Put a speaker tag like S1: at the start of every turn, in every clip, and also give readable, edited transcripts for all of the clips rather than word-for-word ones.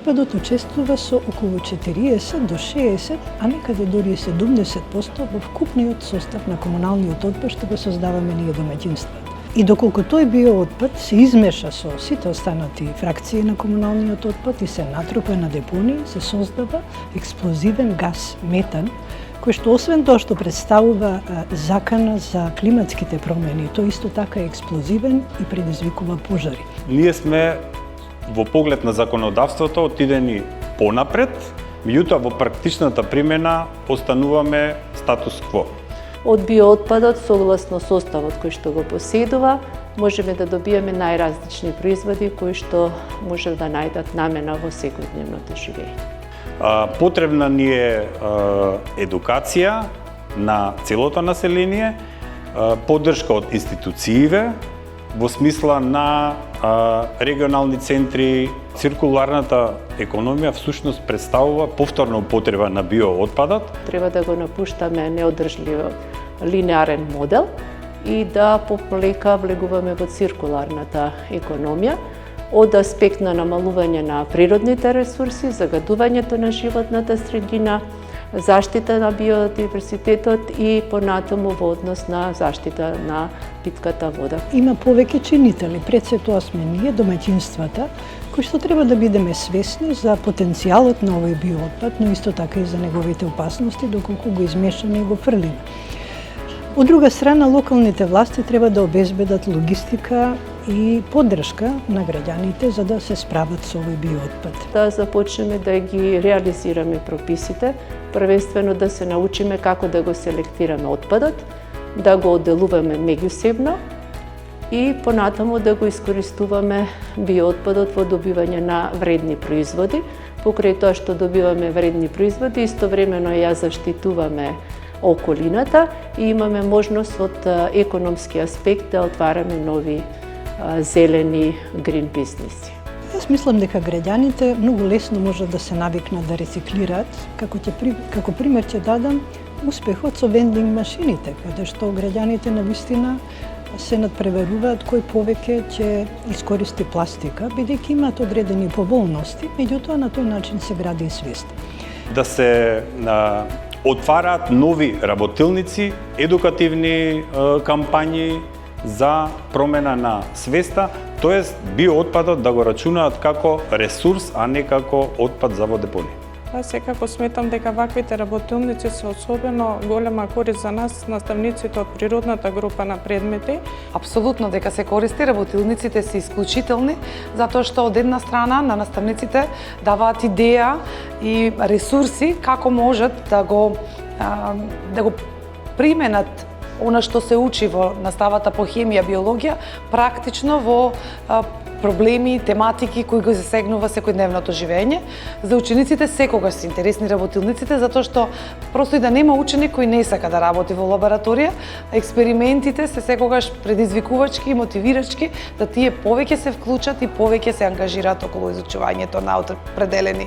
S1: Биоотпадот учествува со околу 40 до 60, а некаде дори 70% во вкупниот состав на комуналниот отпад што го создаваме ние домаќинствата. И доколку тој биоотпад се измеша со сите останати фракции на комуналниот отпад и се натрупа на депонии, се создава експлозивен гас метан, кој што освен тоа што представува закана за климатските промени, тој исто така е експлозивен и предизвикува пожари.
S2: Ние сме во поглед на законодавството отидени понапред, меѓутоа во практичната примена остануваме статус кво.
S3: Од биоотпадот, согласно составот кој што го поседува, можеме да добиеме најразлични производи кои што може да најдат намена во секојдневното живење.
S2: Потребна ни е едукација на целото население, поддршка од институцииве, во смисла на регионални центри. Циркуларната економија всушност представува повторна употреба на биоотпадот.
S3: Треба да го напуштаме неодржливо линеарен модел и да пополека влегуваме во циркуларната економија од аспект на намалување на природните ресурси, загадувањето на животната средина, заштита на биодиверзитетот и понатаму во однос на заштита на питката вода.
S1: Има повеќе чинители, пред се тоа сме ние, домаќинствата, кои што треба да бидеме свесни за потенцијалот на овој биоотпад, но исто така и за неговите опасности доколку го измешаме и го фрлиме. Од друга страна, локалните власти треба да обезбедат логистика и поддршка на граѓаните за да се справат со овој биоотпад.
S3: Да започнеме да ги реализираме прописите, првенствено да се научиме како да го селектираме отпадот, да го одделуваме меѓусебно и понатаму да го искористуваме биоотпадот во добивање на вредни производи. Покрај тоа што добиваме вредни производи, истовремено ја заштитуваме околината и имаме можност од економски аспект да отвараме нови зелени грин бизнеси.
S1: Јас мислам дека граѓаните многу лесно можат да се навикнат да рециклираат, како пример ќе дадам успехот со вендинг машините, каде што граѓаните навистина се надпреверуваат кој повеќе ќе искористи пластика, бидејќи имаат одредени поволности, меѓутоа на тој начин се гради и свест.
S2: Да се отвараат нови работилници, едукативни кампањи за промена на свеста, тоест биоотпадот да го рачунаат како ресурс, а не како отпад за во депонија.
S4: Секако сметам дека ваквите работилници се особено голема корист за нас, наставниците од природната група на предмети.
S5: Апсолутно дека се користи, работилниците се исклучителни, затоа што од една страна на наставниците даваат идеја и ресурси како можат да го применат она што се учи во наставата по хемија, биологија, практично во проблеми, тематики кои го засегнува секојдневното живење. За учениците секогаш се интересни работилниците, затоа што просто и да нема ученик кој не сака да работи во лабораторија, експериментите се секогаш предизвикувачки и мотивирачки да тие повеќе се вклучат и повеќе се ангажираат околу изучувањето на определени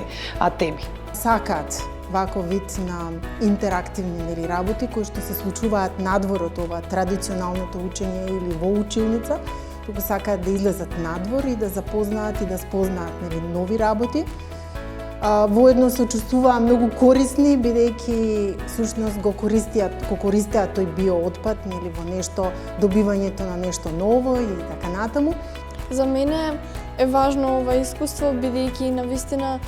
S5: теми.
S6: Сакаат ваков вид на интерактивни работи кои што се случуваат надвор од ова традиционалното учење или во училница, туку сакаат да излезат надвор и да запознаат и да спознаат нови работи. Воедно се чувствуваа многу корисни, бидејќи всушност го користеа тој биоотпад во нешто, добивањето на нешто ново и така натаму.
S7: За мене е важно ова искуство, бидејќи навистина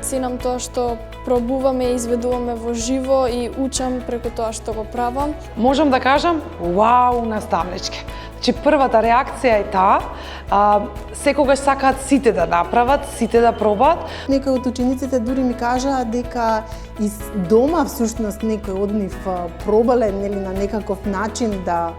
S7: ценам тоа што пробуваме и изведуваме во живо и учам преку тоа што го правам.
S5: Можам да кажам, вау, наставничке. Значи, првата реакција е таа, секогаш сакаат сите да направат, сите да пробаат.
S6: Некои од учениците дури ми кажаа дека из дома всушност некој од нив пробале на некаков начин да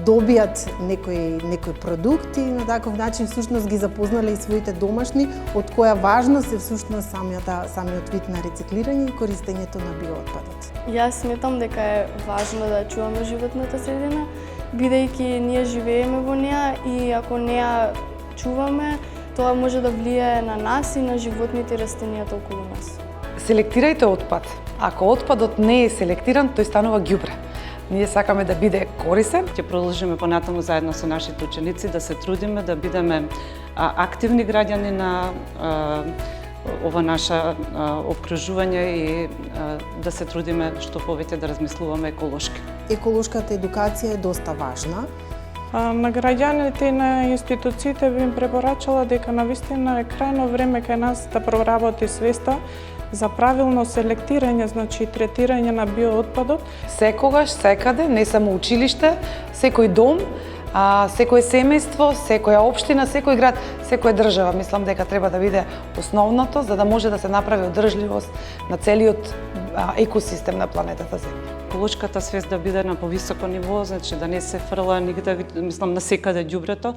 S6: добијат некој продукт и на таков начин всушност ги запознале и своите домашни, од која важност е всушност самиот вид на рециклирање и користењето на биоотпадот.
S7: Јас сметам дека е важно да чуваме животната средина, бидејќи ние живееме во неа и ако не ја чуваме, тоа може да влијае на нас и на животните и растенијата околу нас.
S5: Селектирајте отпад. Ако отпадот не е селектиран, тој станува ѓубре. Ние сакаме да биде корисен.
S8: Ќе продолжиме понатаму заедно со нашите ученици да се трудиме да бидеме активни граѓани на ова наша обкружување и да се трудиме што повеќе да размислуваме еколошки.
S6: Еколошката едукација е доста важна.
S4: На граѓаните и на институциите би им препорачала дека навистина е крајно време кај нас да проработи свеста за правилно селектирање, значи третирање на биоотпадот.
S5: Секогаш, секаде, не само училиште, секој дом, секој семејство, секоја општина, секој град, секоја држава, мислам дека треба да биде основното за да може да се направи одржливост на целиот екосистем на планетата Земја.
S8: Еколошката свест да биде на повисоко ниво, значи да не се фрла нигде, мислам, насекаде ѓубрето,